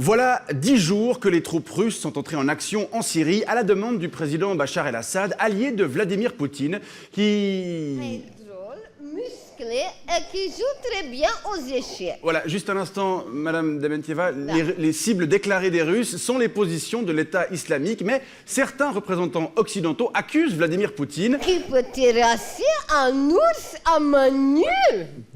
Voilà 10 jours que les troupes russes sont entrées en action en Syrie à la demande du président Bachar el-Assad, allié de Vladimir Poutine, qui... Très drôle, musclé et qui joue très bien aux échecs. Voilà, juste un instant, Madame Dementieva, les cibles déclarées des Russes sont les positions de l'État islamique, mais certains représentants occidentaux accusent Vladimir Poutine Qui peut terrasser un ours à main nue.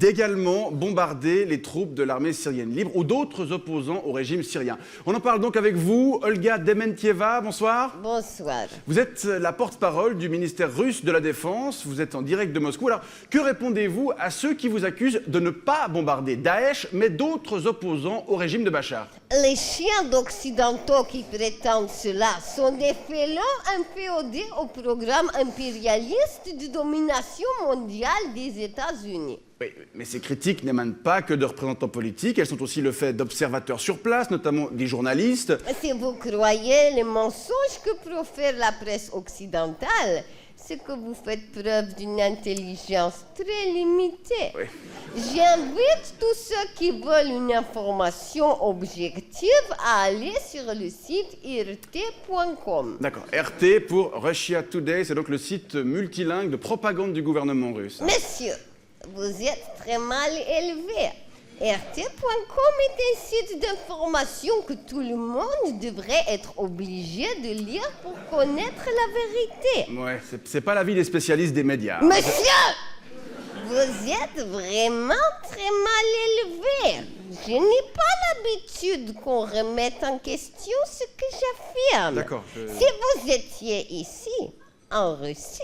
d'également bombarder les troupes de l'armée syrienne libre ou d'autres opposants au régime syrien. On en parle donc avec vous, Olga Dementieva, bonsoir. Bonsoir. Vous êtes la porte-parole du ministère russe de la Défense, vous êtes en direct de Moscou. Alors, que répondez-vous à ceux qui vous accusent de ne pas bombarder Daesh, mais d'autres opposants au régime de Bachar? Les chiens d'occidentaux qui prétendent cela sont des félons inféodés au programme impérialiste de domination mondiale des États-Unis. Oui, mais ces critiques n'émanent pas que de représentants politiques, elles sont aussi le fait d'observateurs sur place, notamment des journalistes. Si vous croyez les mensonges que profère la presse occidentale, c'est que vous faites preuve d'une intelligence très limitée. Oui. J'invite tous ceux qui veulent une information objective à aller sur le site rt.com. D'accord, RT pour Russia Today, c'est donc le site multilingue de propagande du gouvernement russe. Monsieur, vous êtes très mal élevé. rt.com est un site d'information que tout le monde devrait être obligé de lire pour connaître la vérité. Ouais, c'est pas l'avis des spécialistes des médias. Monsieur, vous êtes vraiment très mal élevé. Je n'ai pas l'habitude qu'on remette en question ce que j'affirme. D'accord. Si vous étiez ici, en Russie,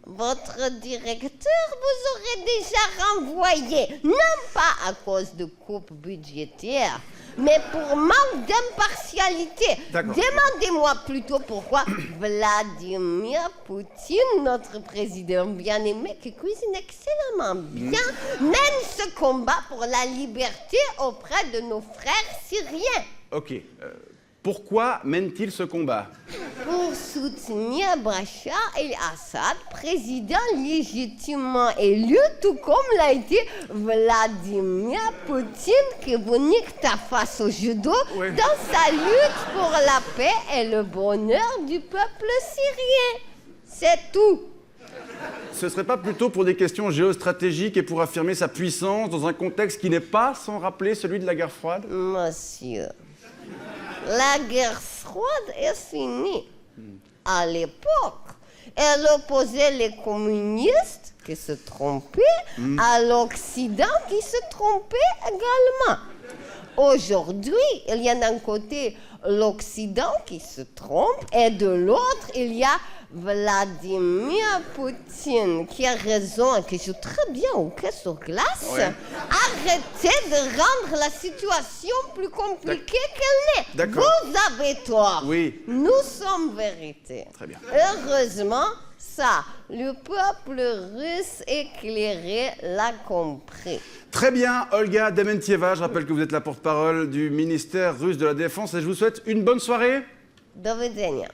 votre directeur vous aurait déjà renvoyé, non pas à cause de coupes budgétaires, mais pour manque d'impartialité. D'accord. Demandez-moi plutôt pourquoi Vladimir Poutine, notre président bien-aimé, qui cuisine excellemment bien, mène ce combat pour la liberté auprès de nos frères syriens. Ok, pourquoi mène-t-il ce combat? Pour soutenir Bachar el-Assad, président légitimement élu, tout comme l'a été Vladimir Poutine, qui vous nique ta face au judo Ouais. dans sa lutte pour la paix et le bonheur du peuple syrien. C'est tout. Ce serait pas plutôt pour des questions géostratégiques et pour affirmer sa puissance dans un contexte qui n'est pas sans rappeler celui de la guerre froide? Monsieur, la guerre froide est finie. À l'époque, elle opposait les communistes qui se trompaient à l'Occident qui se trompait également. Aujourd'hui, il y a d'un côté l'Occident qui se trompe et de l'autre, il y a Vladimir Poutine qui a raison et qui joue très bien au hockey sur glace. Ouais. Arrêtez de rendre la situation plus compliquée qu'elle n'est. D'accord. Vous avez tort. Oui. Nous sommes vérité. Très bien. Heureusement, ça, le peuple russe éclairé l'a compris. Très bien, Olga Dementieva, je rappelle que vous êtes la porte-parole du ministère russe de la Défense et je vous souhaite une bonne soirée. До видения.